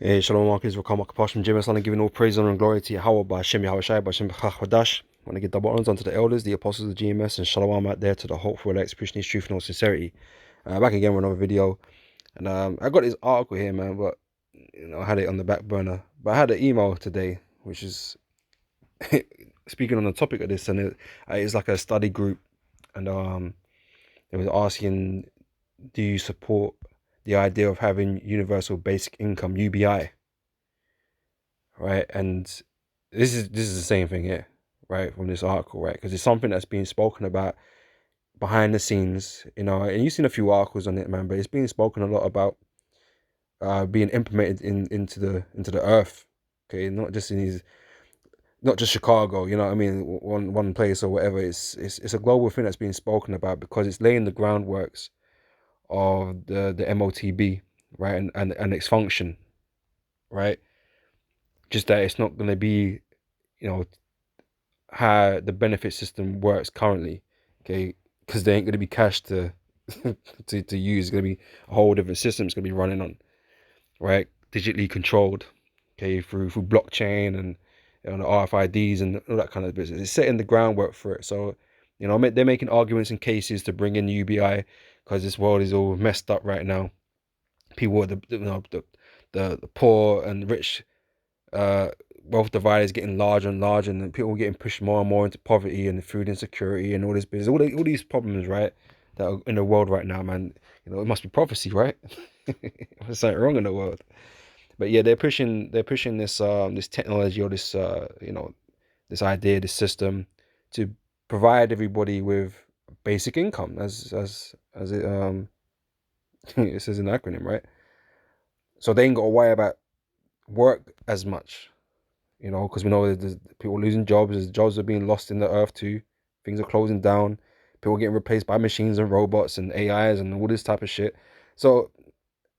Hey, Shalom Marcus, welcome back to Jim Son, giving all praise, honor, and glory to Yahweh, Ba'Shem Yahushai, Ba'Shem Chachwadash. I want to give double honors unto the elders, the apostles of GMS, and Shalom out there to the hopeful elect, preaching his truth and all sincerity. Back again with another video, and I got this article here, man, but I had it on the back burner. But I had an email today, which is speaking on the topic of this, and it's like a study group, and it was asking, do you support the idea of having universal basic income (UBI)? Right, and this is the same thing here, right, from this article, right, because it's something that's being spoken about behind the scenes, and you've seen a few articles on it, man, but it's being spoken a lot about being implemented into the earth, okay, not just Chicago, you know what I mean, one place or whatever. It's a global thing that's being spoken about because it's laying the groundworks of the MOTB, right, and its function, right. Just that it's not going to be, how the benefit system works currently, okay, because there ain't going to be cash to to use. It's going to be a whole different system. It's going to be running on, right, digitally controlled, okay, through blockchain and the RFIDs and all that kind of business. It's setting the groundwork for it. So they're making arguments and cases to bring in UBI because this world is all messed up right now. People, the poor and rich, wealth divide is getting larger and larger, and people are getting pushed more and more into poverty and food insecurity and all this business, all these problems, right, that are in the world right now, man. It must be prophecy, right? There's something wrong in the world. But yeah, they're pushing this this technology, or this this idea, this system, to provide everybody with basic income, as it it says in the acronym, right? So they ain't got to worry about work as much, because we know there's people losing jobs. There's jobs are being lost in the earth too. Things are closing down. People are getting replaced by machines and robots and AIs and all this type of shit. So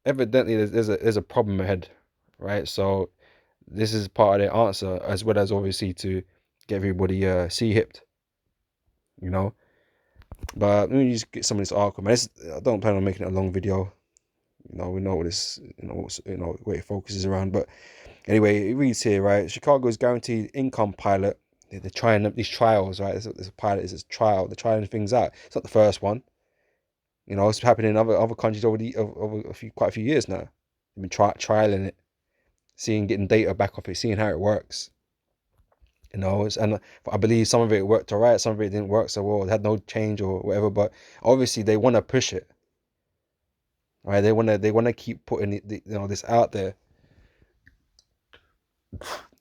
evidently there's a problem ahead, right? So this is part of their answer, as well as obviously to get everybody C-hipped, you know. But let me just get some of this article, man. I don't plan on making it a long video. We know what this, what it focuses around. But anyway, it reads here, right? Chicago's guaranteed income pilot. They're trying these trials, right? This pilot is a trial. They're trying things out. It's not the first one. It's happening in other countries over quite a few years now. They've been trialing it, getting data back off it, seeing how it works. And I believe some of it worked alright, some of it didn't work so well. It had no change or whatever. But obviously they want to push it, right? They want to keep putting this out there.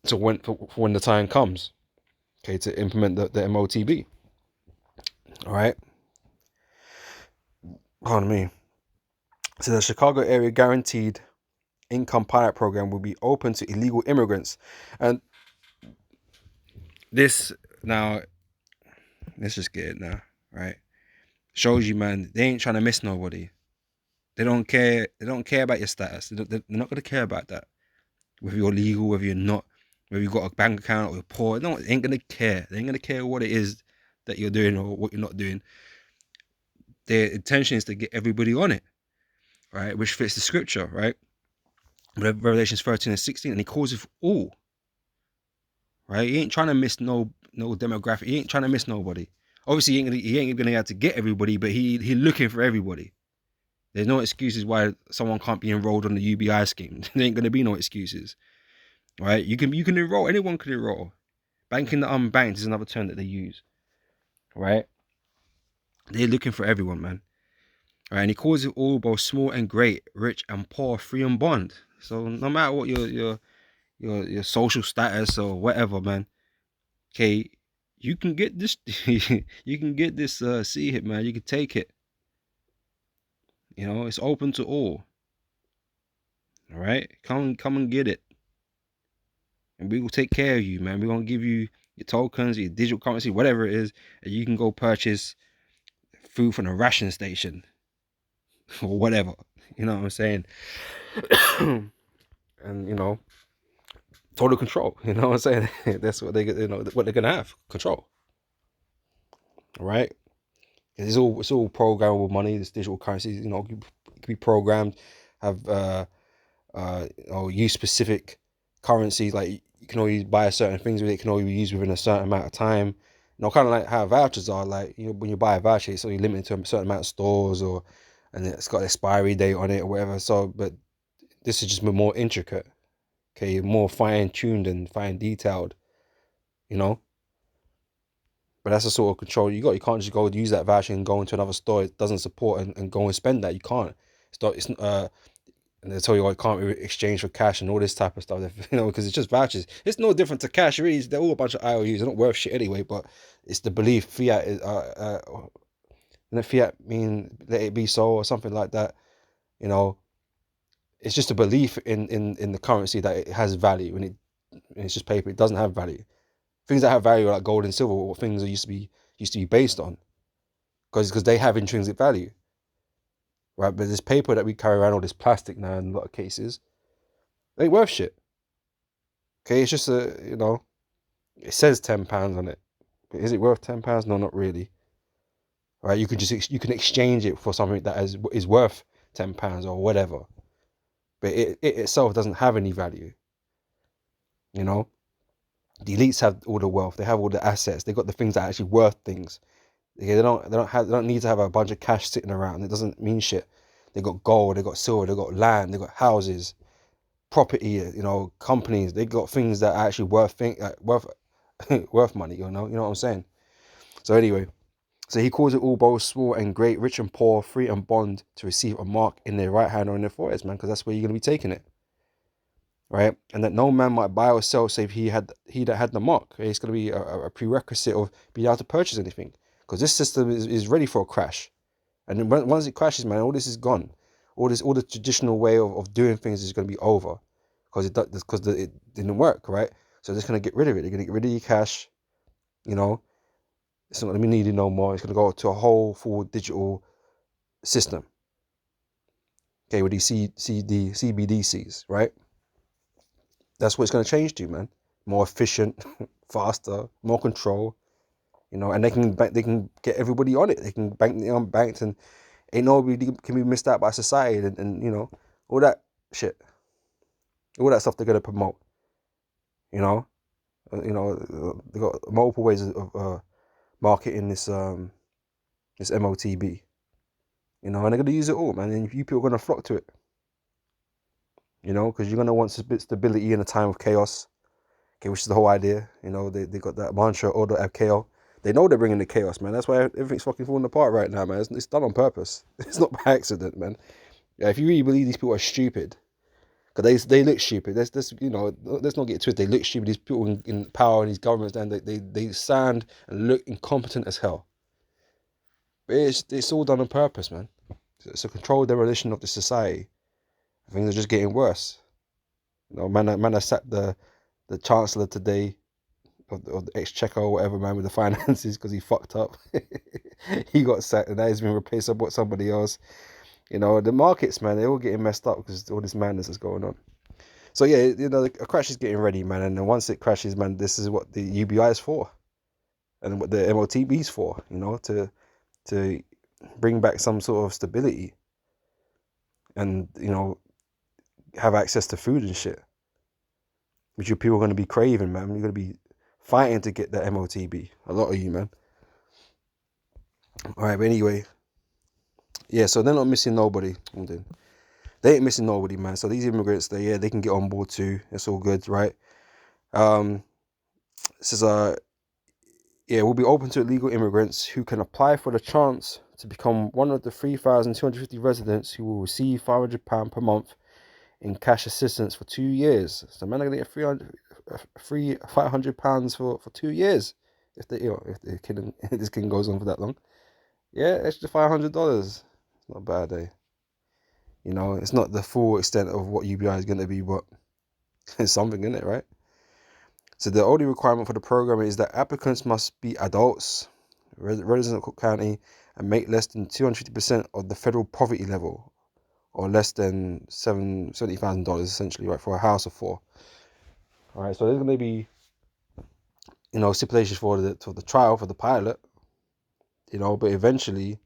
So when the time comes, okay, to implement the MOTB. All right. Pardon me. So the Chicago area guaranteed income pilot program will be open to illegal immigrants. And this, now, let's just get it now, right? Shows you, man, they ain't trying to miss nobody. They don't care. They don't care about your status. They're not going to care about that. Whether you're legal, whether you're not, whether you've got a bank account or you're poor. No, they ain't going to care. They ain't going to care what it is that you're doing or what you're not doing. Their intention is to get everybody on it, right? Which fits the scripture, right? Revelations 13 and 16, and he calls it for all, right? He ain't trying to miss no demographic. He ain't trying to miss nobody. Obviously, he ain't gonna have to get everybody, but he looking for everybody. There's no excuses why someone can't be enrolled on the UBI scheme. There ain't gonna be no excuses, right? You can enroll. Anyone can enroll. Banking the unbanked is another term that they use, right? They're looking for everyone, man. Right, and he calls it all, both small and great, rich and poor, free and bond. So no matter what your social status or whatever, man, okay, you can get this. You can get this C-hip, man. You can take it. It's open to all. All right, come and get it, and we will take care of you, man. We're gonna give you your tokens, your digital currency, whatever it is, and you can go purchase food from a ration station or whatever. You know what I'm saying? And total control. You know what I'm saying? That's what what they're gonna have, control. All right. It's all programmable money. This digital currency, it can be programmed, have or use specific currencies. Like you can only buy certain things with it. Can only be used within a certain amount of time. Kind of like how vouchers are. Like when you buy a voucher, it's only limited to a certain amount of stores, and it's got an expiry date on it or whatever. So, but this is just more intricate. Okay, more fine tuned and fine detailed. You know. But that's the sort of control you got. You can't just go use that voucher and go into another store it doesn't support and go and spend that. You can't. And they tell you, it can't be exchanged for cash and all this type of stuff. Because it's just vouchers. It's no different to cash. Really, they're all a bunch of IOUs. They're not worth shit anyway. But it's the belief fiat is, and fiat mean let it be so or something like that. It's just a belief in the currency that it has value, and it's just paper. It doesn't have value. Things that have value are like gold and silver, or things that used to be based on, because they have intrinsic value, right? But this paper that we carry around, all this plastic now in a lot of cases, ain't worth shit. Okay, it's just it says £10 on it, but is it worth £10? No, not really. Right? You can exchange it for something that is worth £10 or whatever, but it itself doesn't have any value. The elites have all the wealth, they have all the assets, they got the things that are actually worth things. They don't need to have a bunch of cash sitting around. It doesn't mean shit. They got gold, they got silver, they got land, they got houses, property, companies. They got things that are actually worth worth money. You know what I'm saying? So anyway, he calls it all both small and great, rich and poor, free and bond, to receive a mark in their right hand or in their foreheads, man, because that's where you're gonna be taking it. Right, and that no man might buy or sell save he that had the mark. It's going to be a prerequisite of being able to purchase anything, because this system is ready for a crash, and then once it crashes, man, all this is gone. All the traditional way of doing things is going to be over, because it didn't work, right? So they're just going to get rid of it. They're going to get rid of your cash. It's not going to be needed no more. It's going to go to a whole full digital system. Okay, with these CBDCs, right? That's what it's going to change to, man. More efficient, faster, more control, and they can get everybody on it. They can bank the unbanked, and ain't nobody can be missed out by society, and all that shit, all that stuff they're going to promote. They got multiple ways of marketing this MOTB, and they're going to use it all, man. And you people are going to flock to it, because you're going to want stability in a time of chaos. Okay, which is the whole idea. They got that mantra, order of chaos. They know they're bringing the chaos, man. That's why everything's fucking falling apart right now, man. It's done on purpose. It's not by accident, man. Yeah, if you really believe these people are stupid, because they look stupid. Let's not get twisted. They look stupid. These people in power and these governments, and they sound and look incompetent as hell. But it's all done on purpose, man. It's a controlled demolition of the society. Things are just getting worse. Man, I sat the chancellor today of the exchequer or whatever, man, with the finances, because he fucked up. He got sacked, and now he's been replaced by somebody else. The markets, man, they're all getting messed up because all this madness is going on. So yeah, a crash is getting ready, man, and then once it crashes, man, this is what the UBI is for, and what the MOTB is for, to bring back some sort of stability, and have access to food and shit, which you people are going to be craving, man. You're going to be fighting to get that MOTB. A lot of you, man. All right, but anyway, yeah. So they're not missing nobody. They ain't missing nobody, man. So these immigrants, they can get on board too. It's all good, right? This is we'll be open to illegal immigrants who can apply for the chance to become one of the 3,250 residents who will receive £500 per month in cash assistance for 2 years. So man, are gonna get £500 for 2 years if this kid goes on for that long. Yeah, extra $500. Not bad, eh? It's not the full extent of what UBI is gonna be, but it's something in it, right? So the only requirement for the program is that applicants must be adults, residents of Cook County, and make less than 250% of the federal poverty level, or less than $70,000 essentially, right, for a house of 4. All right, so there's going to be, stipulations for the trial, for the pilot, but eventually,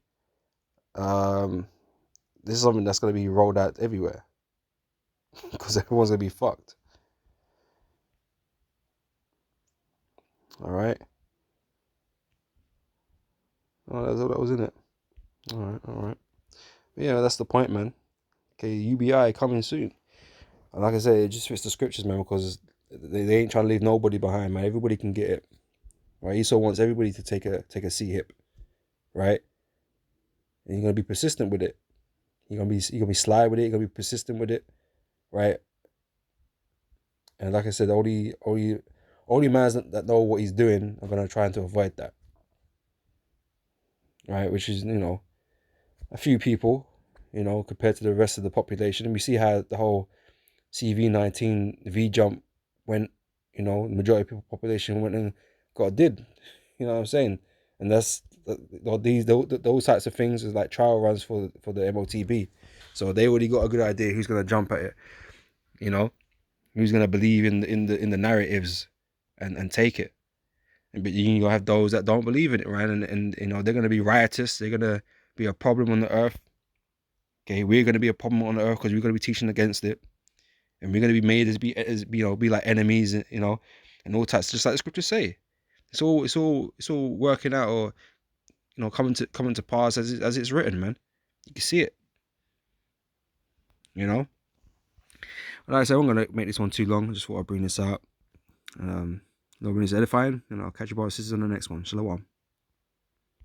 this is something that's going to be rolled out everywhere. because everyone's gonna be fucked. All right. Oh, that's all that was in it. All right, all right. Yeah, that's the point, man. Okay, UBI coming soon. And like I said, it just fits the scriptures, man, because they ain't trying to leave nobody behind, man. Everybody can get it. Right? Esau wants everybody to take a C hip, right? And you're gonna be persistent with it. You're gonna be sly with it. You're gonna be persistent with it, right? And like I said, only mans that know what he's doing are gonna try to avoid that, right? Which is a few people, compared to the rest of the population. And we see how the whole CV-19 V jump went. The majority of the population went and got did. You know what I'm saying? And that's those types of things is like trial runs for the MOTB. So they already got a good idea who's gonna jump at it. Who's gonna believe in the narratives and take it. But you have those that don't believe in it, right? And they're gonna be riotous. They're gonna be a problem on the earth. Okay, we're gonna be a problem on the earth because we're gonna be teaching against it, and we're gonna be made be like enemies, and all types, just like the scriptures say. It's all working out, or coming to pass as it's written, man. You can see it. Like I said, I'm gonna make this one too long. I just thought I'd bring this out. Nobody's edifying, and I'll catch you boys on the next one. Shalom.